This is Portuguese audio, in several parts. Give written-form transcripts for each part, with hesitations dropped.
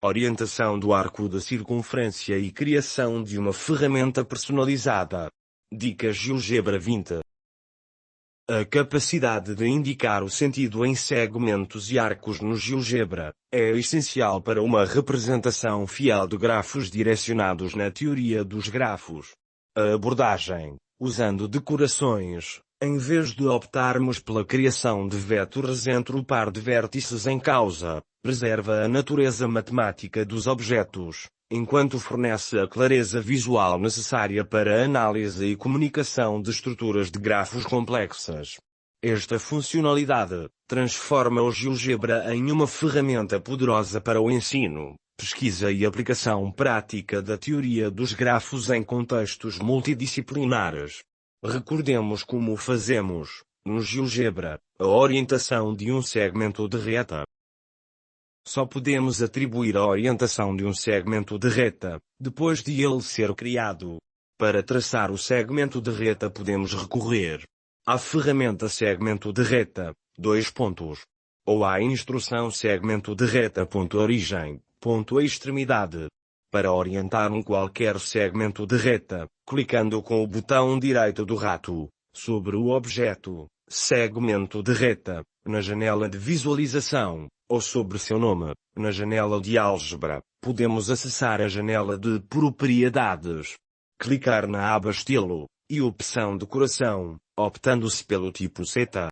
orientação do arco de circunferência e criação de uma ferramenta personalizada. Dicas GeoGebra 20. A capacidade de indicar o sentido em segmentos e arcos no GeoGebra é essencial para uma representação fiel de grafos direcionados na teoria dos grafos. A abordagem, usando decorações, em vez de optarmos pela criação de vetores entre o par de vértices em causa, preserva a natureza matemática dos objetos, enquanto fornece a clareza visual necessária para a análise e comunicação de estruturas de grafos complexas. Esta funcionalidade transforma o GeoGebra em uma ferramenta poderosa para o ensino, pesquisa e aplicação prática da teoria dos grafos em contextos multidisciplinares. Recordemos como fazemos, no GeoGebra, a orientação de um segmento de reta. Só podemos atribuir a orientação de um segmento de reta, depois de ele ser criado. Para traçar o segmento de reta podemos recorrer à ferramenta segmento de reta, ou à instrução segmento de reta.origem, extremidade. Para orientar qualquer segmento de reta, clicando com o botão direito do rato, sobre o objeto, segmento de reta, na janela de visualização, ou sobre seu nome, na janela de álgebra, podemos acessar a janela de propriedades. Clicar na aba estilo, e opção decoração, optando-se pelo tipo seta.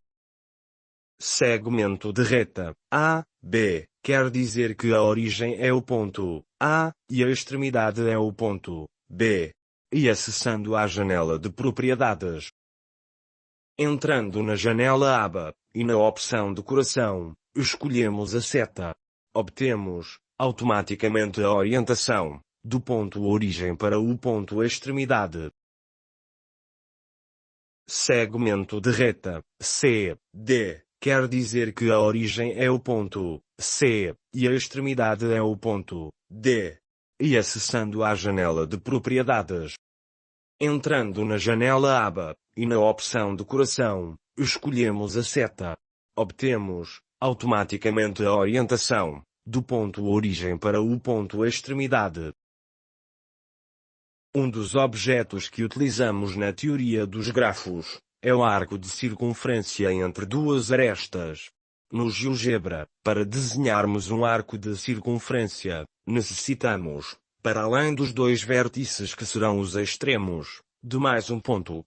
Segmento de reta, A, B, quer dizer que a origem é o ponto A, e a extremidade é o ponto B. E acessando à janela de propriedades. Entrando na janela aba, e na opção decoração, escolhemos a seta. Obtemos, automaticamente a orientação, do ponto origem para o ponto extremidade. Segmento de reta, C, D, quer dizer que a origem é o ponto C, e a extremidade é o ponto D. E acessando à janela de propriedades. Entrando na janela aba, e na opção decoração, escolhemos a seta. Obtemos, automaticamente a orientação, do ponto origem para o ponto extremidade. Um dos objetos que utilizamos na teoria dos grafos é o arco de circunferência entre duas arestas. No GeoGebra, para desenharmos um arco de circunferência, necessitamos, para além dos dois vértices que serão os extremos, de mais um ponto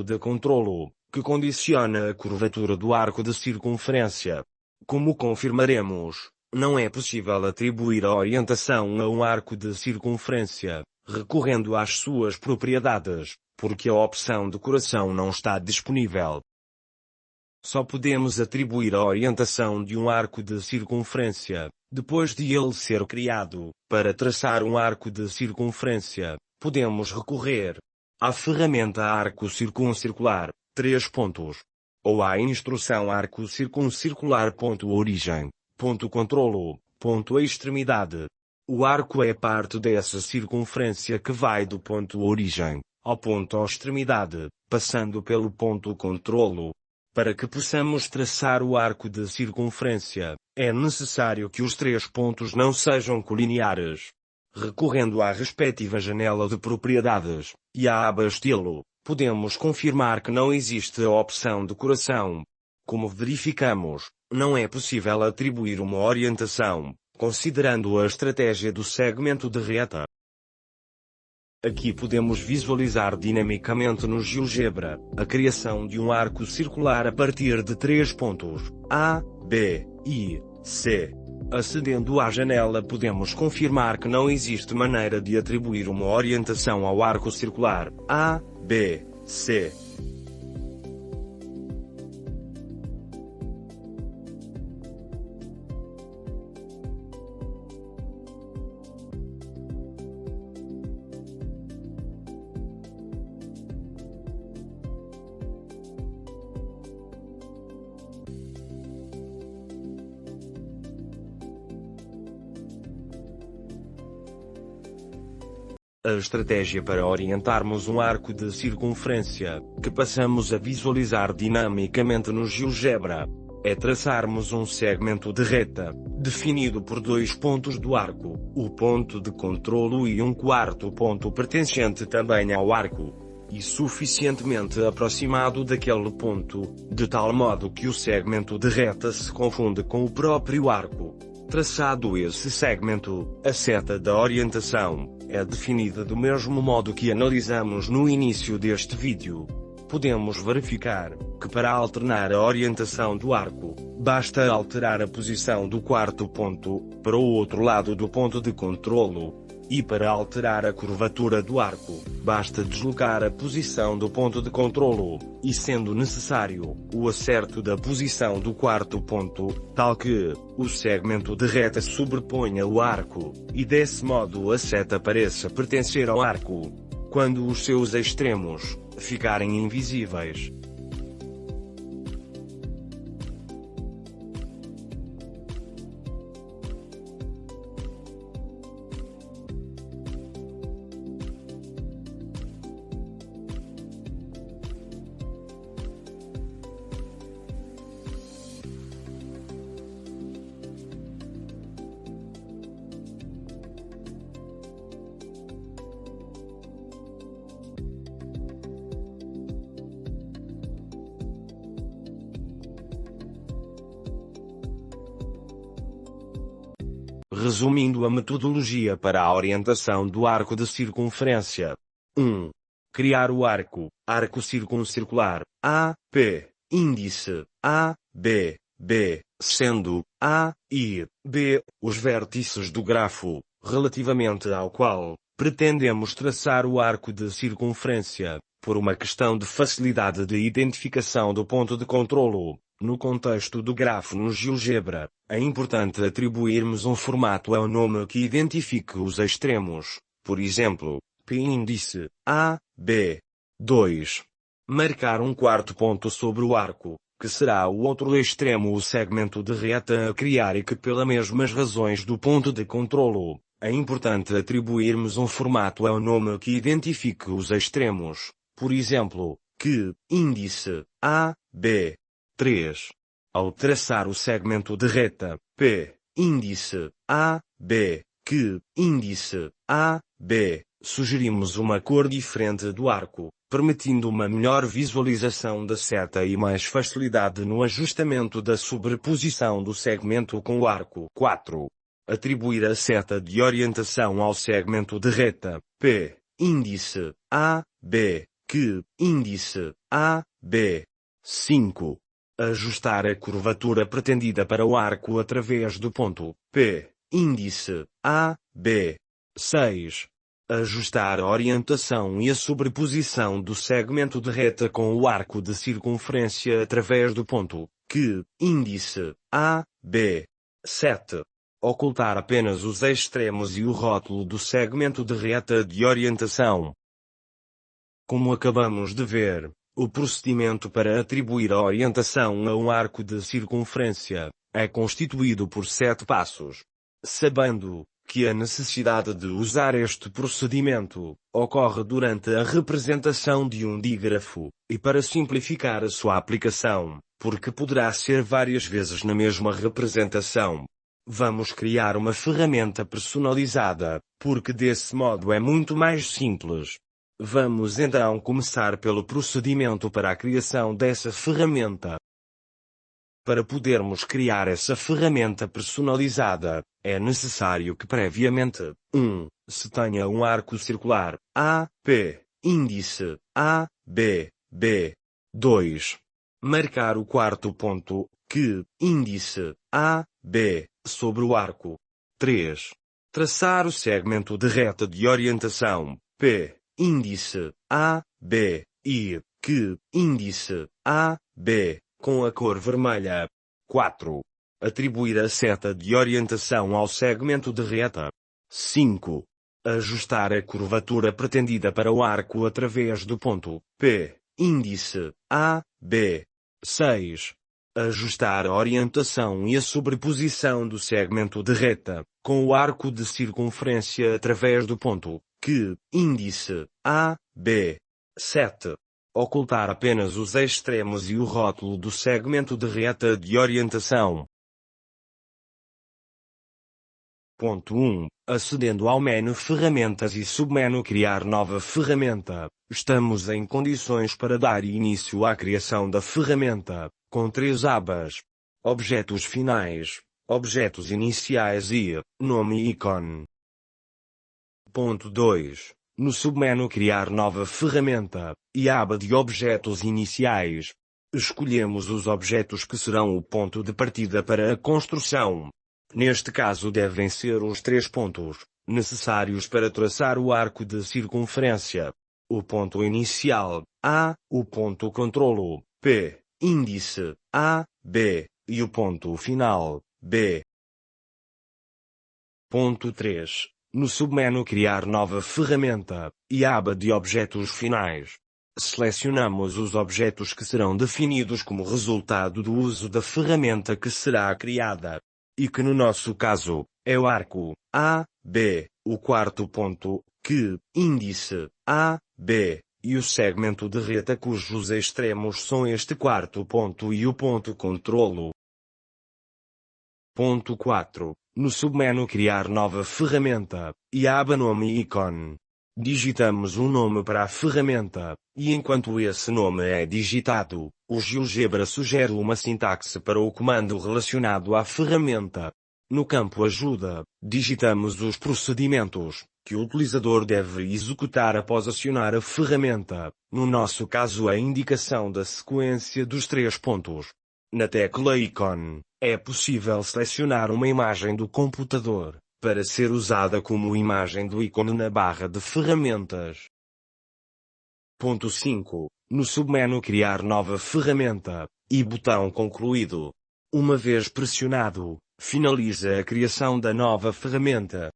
de controlo, que condiciona a curvatura do arco de circunferência. Como confirmaremos, não é possível atribuir a orientação a um arco de circunferência, recorrendo às suas propriedades, porque a opção decoração não está disponível. Só podemos atribuir a orientação de um arco de circunferência, depois de ele ser criado. Para traçar um arco de circunferência, podemos recorrer à ferramenta arco circuncircular, ou à instrução arco circuncircular.origem, controlo, extremidade. O arco é parte dessa circunferência que vai do ponto origem ao ponto extremidade, passando pelo ponto controlo. Para que possamos traçar o arco de circunferência, é necessário que os três pontos não sejam colineares. Recorrendo à respectiva janela de propriedades, e à aba estilo, podemos confirmar que não existe a opção decoração. Como verificamos, não é possível atribuir uma orientação, considerando a estratégia do segmento de reta. Aqui podemos visualizar dinamicamente no GeoGebra, a criação de um arco circular a partir de três pontos, A, B, e C. Acedendo à janela podemos confirmar que não existe maneira de atribuir uma orientação ao arco circular, A, B, C. A estratégia para orientarmos um arco de circunferência, que passamos a visualizar dinamicamente no GeoGebra. é traçarmos um segmento de reta, definido por dois pontos do arco, o ponto de controlo e um quarto ponto pertencente também ao arco, e suficientemente aproximado daquele ponto, de tal modo que o segmento de reta se confunde com o próprio arco. Traçado esse segmento, a seta da orientação é definida do mesmo modo que analisamos no início deste vídeo. Podemos verificar que para alternar a orientação do arco, basta alterar a posição do quarto ponto para o outro lado do ponto de controlo. E para alterar a curvatura do arco, basta deslocar a posição do ponto de controlo, e sendo necessário, o acerto da posição do quarto ponto, tal que o segmento de reta sobreponha o arco, e desse modo a seta pareça pertencer ao arco, quando os seus extremos ficarem invisíveis. Resumindo a metodologia para a orientação do arco de circunferência. 1. Criar o arco circuncircular, A, P, índice, A, B, B, sendo A e B os vértices do grafo, relativamente ao qual pretendemos traçar o arco de circunferência, por uma questão de facilidade de identificação do ponto de controlo. No contexto do grafo no GeoGebra, é importante atribuirmos um formato ao nome que identifique os extremos, por exemplo, P índice, A, B. 2. Marcar um quarto ponto sobre o arco, que será o outro extremo o segmento de reta a criar e que pelas mesmas razões do ponto de controlo, é importante atribuirmos um formato ao nome que identifique os extremos, por exemplo, que índice, A, B. 3. Ao traçar o segmento de reta, P, índice, A, B, que, índice, A, B, sugerimos uma cor diferente do arco, permitindo uma melhor visualização da seta e mais facilidade no ajustamento da sobreposição do segmento com o arco. 4. Atribuir a seta de orientação ao segmento de reta, P, índice, A, B, que, índice, A, B. 5. Ajustar a curvatura pretendida para o arco através do ponto P, índice, A, B. 6. Ajustar a orientação e a sobreposição do segmento de reta com o arco de circunferência através do ponto Q, índice, A, B. 7. Ocultar apenas os extremos e o rótulo do segmento de reta de orientação. Como acabamos de ver, o procedimento para atribuir a orientação a um arco de circunferência é constituído por 7 passos. Sabendo que a necessidade de usar este procedimento ocorre durante a representação de um dígrafo, e para simplificar a sua aplicação, porque poderá ser várias vezes na mesma representação, vamos criar uma ferramenta personalizada, porque desse modo é muito mais simples. Vamos então começar pelo procedimento para a criação dessa ferramenta. Para podermos criar essa ferramenta personalizada, é necessário que previamente, 1. Se tenha um arco circular, A, P, índice, A, B, B. 2. Marcar o quarto ponto, Q, índice, A, B, sobre o arco. 3. Traçar o segmento de reta de orientação, P, índice, A, B, e, Q, índice, A, B, com a cor vermelha. 4. Atribuir a seta de orientação ao segmento de reta. 5. Ajustar a curvatura pretendida para o arco através do ponto P, índice, A, B. 6. Ajustar a orientação e a sobreposição do segmento de reta, com o arco de circunferência através do ponto Q, índice, A, B. 7. Ocultar apenas os extremos e o rótulo do segmento de reta de orientação. Ponto 1. Acedendo ao menu Ferramentas e submenu Criar nova ferramenta, estamos em condições para dar início à criação da ferramenta, com 3 abas: Objetos finais, Objetos iniciais e Nome e ícone. Ponto 2. No submenu Criar nova ferramenta, e aba de Objetos iniciais, escolhemos os objetos que serão o ponto de partida para a construção. Neste caso devem ser os 3 pontos necessários para traçar o arco de circunferência: o ponto inicial, A, o ponto controlo, P, índice, A, B, e o ponto final, B. Ponto 3. No submenu Criar nova ferramenta, e aba de Objetos finais, selecionamos os objetos que serão definidos como resultado do uso da ferramenta que será criada, e que no nosso caso, é o arco A, B, o quarto ponto, que, índice, A, B, e o segmento de reta cujos extremos são este quarto ponto e o ponto controlo. Ponto 4. No submenu Criar nova ferramenta, e aba Nome e ícone, digitamos um nome para a ferramenta, e enquanto esse nome é digitado, o GeoGebra sugere uma sintaxe para o comando relacionado à ferramenta. No campo Ajuda, digitamos os procedimentos que o utilizador deve executar após acionar a ferramenta, no nosso caso a indicação da sequência dos 3 pontos. Na tecla ícone, é possível selecionar uma imagem do computador, para ser usada como imagem do ícone na barra de ferramentas. Ponto 5. No submenu Criar nova ferramenta, e botão concluído. Uma vez pressionado, finaliza a criação da nova ferramenta.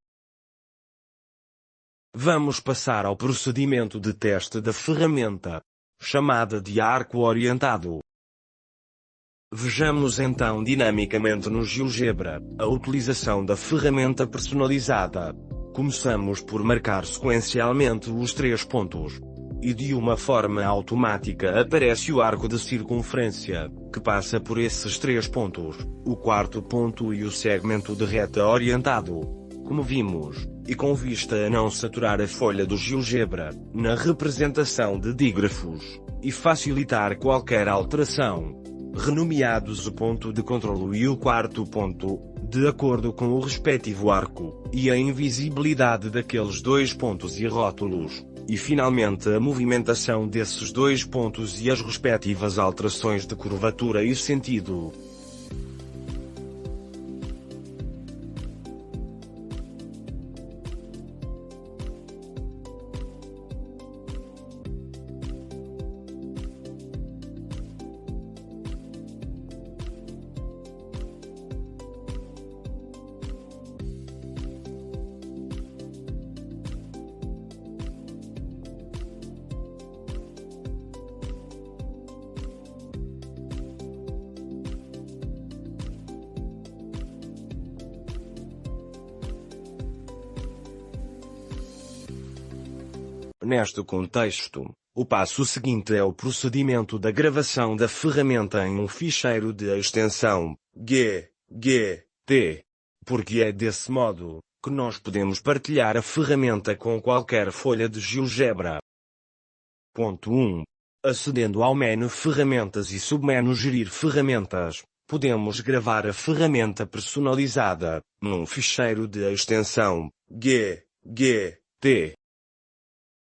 Vamos passar ao procedimento de teste da ferramenta, chamada de arco orientado. Vejamos então dinamicamente no GeoGebra a utilização da ferramenta personalizada. Começamos por marcar sequencialmente os 3 pontos. E de uma forma automática aparece o arco de circunferência, que passa por esses 3 pontos, o quarto ponto e o segmento de reta orientado. Como vimos, e com vista a não saturar a folha do GeoGebra, na representação de dígrafos, e facilitar qualquer alteração, renomeados o ponto de controlo e o quarto ponto, de acordo com o respectivo arco, e a invisibilidade daqueles 2 pontos e rótulos, e finalmente a movimentação desses 2 pontos e as respectivas alterações de curvatura e sentido. Neste contexto, o passo seguinte é o procedimento da gravação da ferramenta em um ficheiro de extensão GGT, porque é desse modo que nós podemos partilhar a ferramenta com qualquer folha de GeoGebra. Ponto 1. Acedendo ao menu Ferramentas e submenu Gerir ferramentas, podemos gravar a ferramenta personalizada num ficheiro de extensão GGT.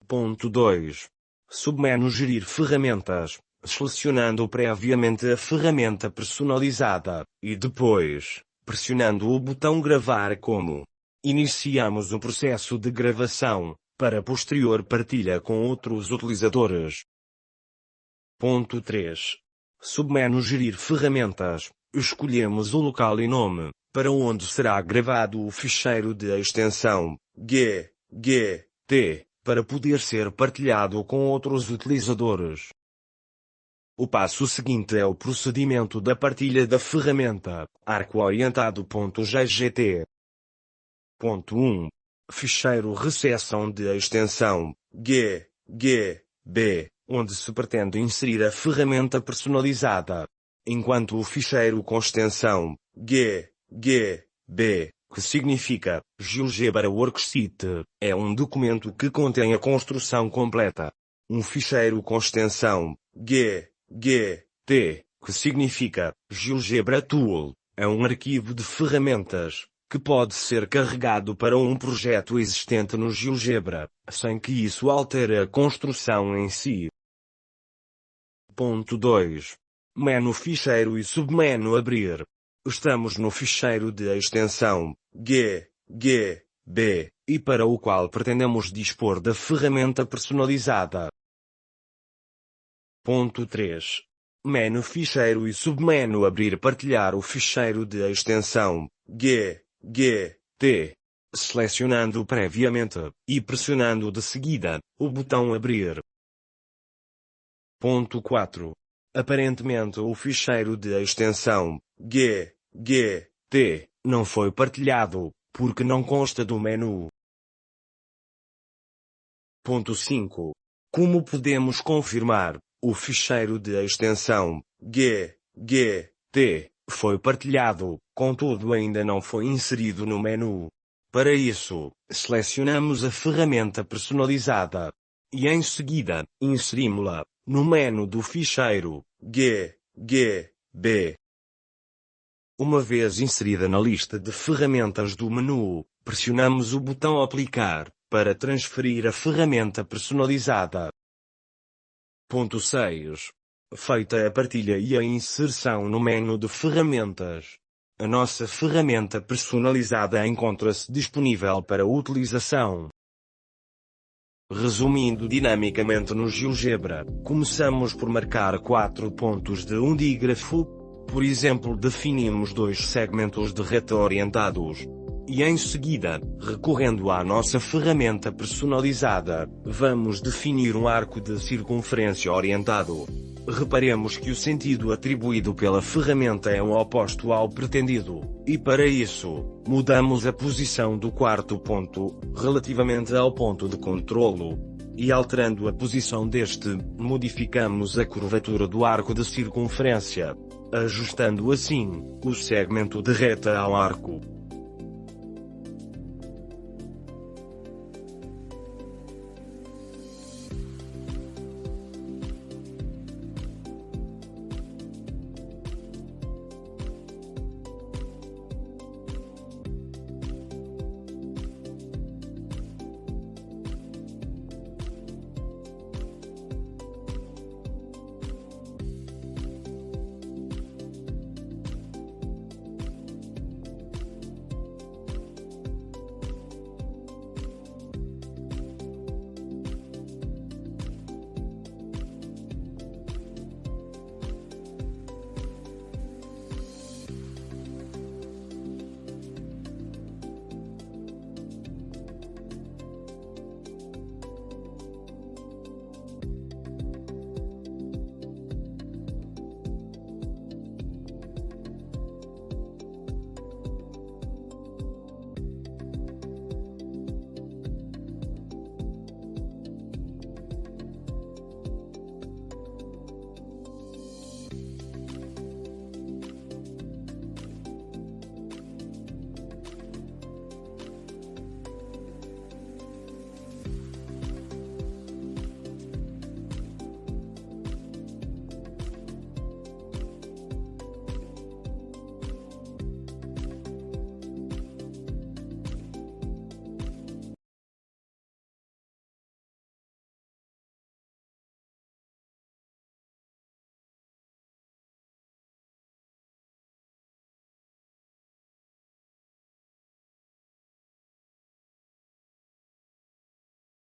Ponto 2. Submenu Gerir ferramentas, selecionando previamente a ferramenta personalizada, e depois, pressionando o botão Gravar como. Iniciamos o processo de gravação, para posterior partilha com outros utilizadores. Ponto 3. Submenu Gerir ferramentas, escolhemos o local e nome, para onde será gravado o ficheiro de extensão GGT, para poder ser partilhado com outros utilizadores. O passo seguinte é o procedimento da partilha da ferramenta, arco orientado.ggt. Ponto 1. Ficheiro recepção de extensão, GGB, onde se pretende inserir a ferramenta personalizada. Enquanto o ficheiro com extensão GGB, que significa GeoGebra Worksheet, é um documento que contém a construção completa. Um ficheiro com extensão GGT, que significa GeoGebra Tool, é um arquivo de ferramentas, que pode ser carregado para um projeto existente no GeoGebra, sem que isso altere a construção em si. Ponto 2. Menu Ficheiro e submenu Abrir. Estamos no ficheiro de extensão GGB, e para o qual pretendemos dispor da ferramenta personalizada. Ponto 3. Menu Ficheiro e submenu Abrir. Partilhar o ficheiro de extensão GGT, selecionando previamente, e pressionando de seguida, o botão Abrir. Ponto 4. Aparentemente o ficheiro de extensão GGT não foi partilhado, porque não consta do menu. Ponto 5. Como podemos confirmar, o ficheiro de extensão GGT foi partilhado, contudo ainda não foi inserido no menu. Para isso, selecionamos a ferramenta personalizada e em seguida, inserimos-la no menu do ficheiro GGB. Uma vez inserida na lista de ferramentas do menu, pressionamos o botão Aplicar para transferir a ferramenta personalizada. Ponto 6. Feita a partilha e a inserção no menu de ferramentas, a nossa ferramenta personalizada encontra-se disponível para utilização. Resumindo dinamicamente no GeoGebra, começamos por marcar 4 pontos de um dígrafo. Por exemplo, definimos 2 segmentos de reta orientados. E em seguida, recorrendo à nossa ferramenta personalizada, vamos definir um arco de circunferência orientado. Reparemos que o sentido atribuído pela ferramenta é o oposto ao pretendido, e para isso, mudamos a posição do quarto ponto, relativamente ao ponto de controlo. E alterando a posição deste, modificamos a curvatura do arco de circunferência, ajustando assim, o segmento de reta ao arco.